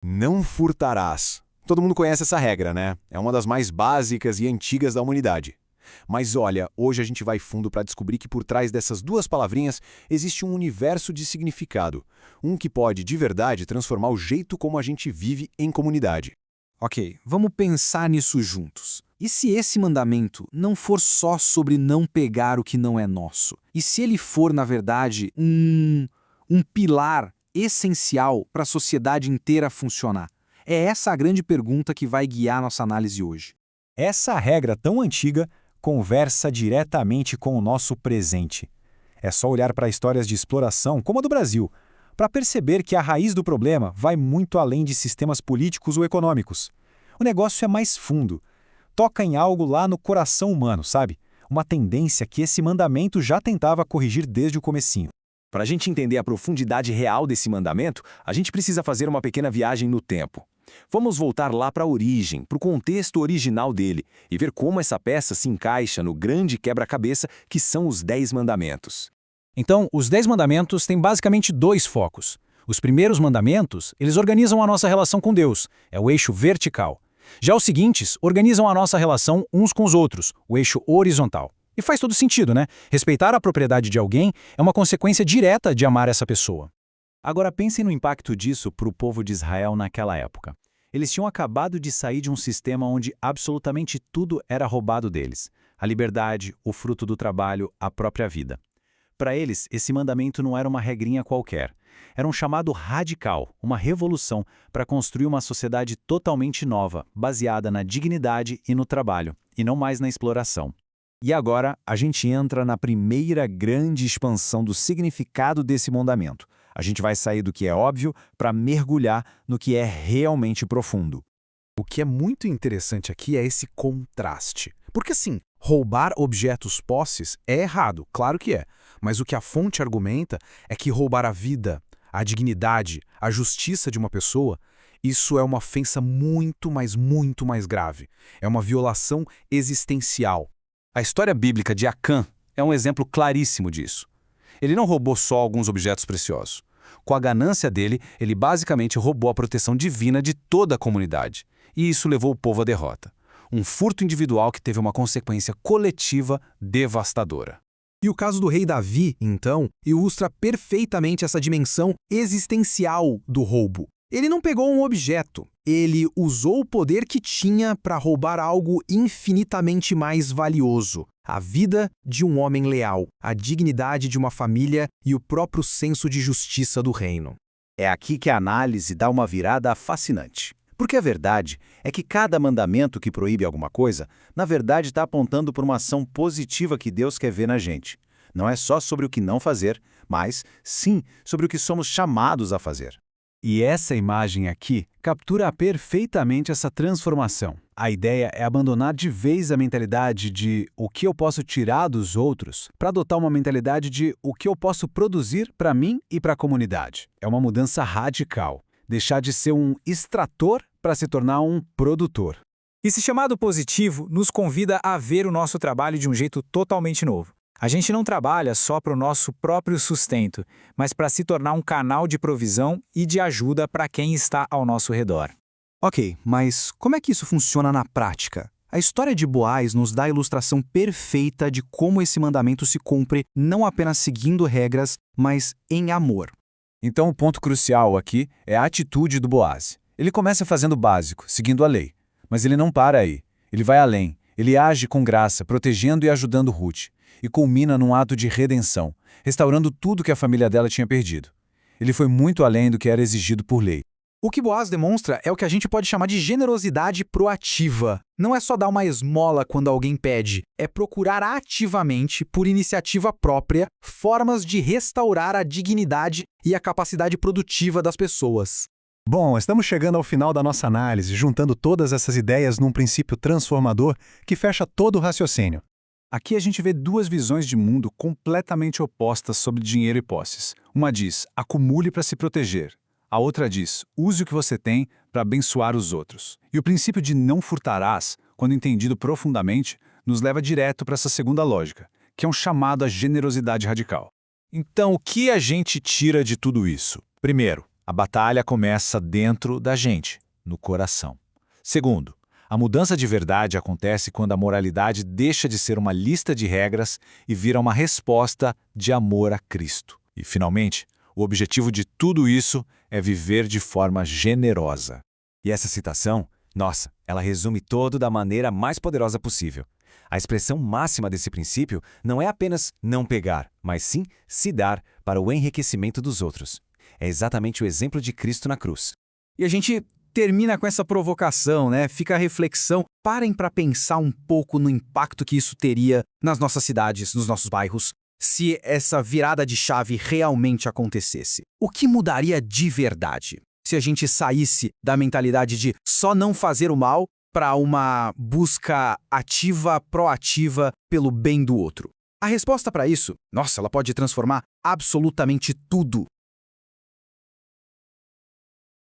Não furtarás. Todo mundo conhece essa regra, né? É uma das mais básicas e antigas da humanidade. Mas olha, hoje a gente vai fundo para descobrir que por trás dessas duas palavrinhas existe um universo de significado. Um que pode, de verdade, transformar o jeito como a gente vive em comunidade. Ok, vamos pensar nisso juntos. E se esse mandamento não for só sobre não pegar o que não é nosso? E se ele for, na verdade, um pilar essencial para a sociedade inteira funcionar? É essa a grande pergunta que vai guiar nossa análise hoje. Essa regra tão antiga conversa diretamente com o nosso presente. É só olhar para histórias de exploração, como a do Brasil, para perceber que a raiz do problema vai muito além de sistemas políticos ou econômicos. O negócio é mais fundo. Toca em algo lá no coração humano, sabe? Uma tendência que esse mandamento já tentava corrigir desde o comecinho. Para a gente entender a profundidade real desse mandamento, a gente precisa fazer uma pequena viagem no tempo. Vamos voltar lá para a origem, para o contexto original dele, e ver como essa peça se encaixa no grande quebra-cabeça que são os 10 mandamentos. Então, os 10 mandamentos têm basicamente dois focos. Os primeiros mandamentos, eles organizam a nossa relação com Deus, é o eixo vertical. Já os seguintes organizam a nossa relação uns com os outros, o eixo horizontal. E faz todo sentido, né? Respeitar a propriedade de alguém é uma consequência direta de amar essa pessoa. Agora pensem no impacto disso para o povo de Israel naquela época. Eles tinham acabado de sair de um sistema onde absolutamente tudo era roubado deles. A liberdade, o fruto do trabalho, a própria vida. Para eles, esse mandamento não era uma regrinha qualquer. Era um chamado radical, uma revolução para construir uma sociedade totalmente nova, baseada na dignidade e no trabalho, e não mais na exploração. E agora, a gente entra na primeira grande expansão do significado desse mandamento. A gente vai sair do que é óbvio para mergulhar no que é realmente profundo. O que é muito interessante aqui é esse contraste. Porque assim, roubar objetos posses é errado, claro que é. Mas o que a fonte argumenta é que roubar a vida, a dignidade, a justiça de uma pessoa, isso é uma ofensa muito mais grave. É uma violação existencial. A história bíblica de Acã é um exemplo claríssimo disso. Ele não roubou só alguns objetos preciosos. Com a ganância dele, ele basicamente roubou a proteção divina de toda a comunidade. E isso levou o povo à derrota. Um furto individual que teve uma consequência coletiva devastadora. E o caso do rei Davi, então, ilustra perfeitamente essa dimensão existencial do roubo. Ele não pegou um objeto, ele usou o poder que tinha para roubar algo infinitamente mais valioso. A vida de um homem leal, a dignidade de uma família e o próprio senso de justiça do reino. É aqui que a análise dá uma virada fascinante. Porque a verdade é que cada mandamento que proíbe alguma coisa, na verdade está apontando por uma ação positiva que Deus quer ver na gente. Não é só sobre o que não fazer, mas sim sobre o que somos chamados a fazer. E essa imagem aqui captura perfeitamente essa transformação. A ideia é abandonar de vez a mentalidade de o que eu posso tirar dos outros para adotar uma mentalidade de o que eu posso produzir para mim e para a comunidade. É uma mudança radical. Deixar de ser um extrator para se tornar um produtor. Esse chamado positivo nos convida a ver o nosso trabalho de um jeito totalmente novo. A gente não trabalha só para o nosso próprio sustento, mas para se tornar um canal de provisão e de ajuda para quem está ao nosso redor. Ok, mas como é que isso funciona na prática? A história de Boaz nos dá a ilustração perfeita de como esse mandamento se cumpre não apenas seguindo regras, mas em amor. Então o ponto crucial aqui é a atitude do Boaz. Ele começa fazendo o básico, seguindo a lei. Mas ele não para aí. Ele vai além. Ele age com graça, protegendo e ajudando Ruth. E culmina num ato de redenção, restaurando tudo que a família dela tinha perdido. Ele foi muito além do que era exigido por lei. O que Boaz demonstra é o que a gente pode chamar de generosidade proativa. Não é só dar uma esmola quando alguém pede, é procurar ativamente, por iniciativa própria, formas de restaurar a dignidade e a capacidade produtiva das pessoas. Bom, estamos chegando ao final da nossa análise, juntando todas essas ideias num princípio transformador que fecha todo o raciocínio. Aqui a gente vê duas visões de mundo completamente opostas sobre dinheiro e posses. Uma diz, acumule para se proteger. A outra diz, use o que você tem para abençoar os outros. E o princípio de não furtarás, quando entendido profundamente, nos leva direto para essa segunda lógica, que é um chamado à generosidade radical. Então, o que a gente tira de tudo isso? Primeiro, A batalha começa dentro da gente, no coração. Segundo, a mudança de verdade acontece quando a moralidade deixa de ser uma lista de regras e vira uma resposta de amor a Cristo. E, finalmente, o objetivo de tudo isso é viver de forma generosa. E essa citação, nossa, ela resume todo da maneira mais poderosa possível. A expressão máxima desse princípio não é apenas não pegar, mas sim se dar para o enriquecimento dos outros. É exatamente o exemplo de Cristo na cruz. E a gente termina com essa provocação, né? Fica a reflexão. Parem para pensar um pouco no impacto que isso teria nas nossas cidades, nos nossos bairros, se essa virada de chave realmente acontecesse. O que mudaria de verdade se a gente saísse da mentalidade de só não fazer o mal para uma busca ativa, proativa pelo bem do outro? A resposta para isso, nossa, ela pode transformar absolutamente tudo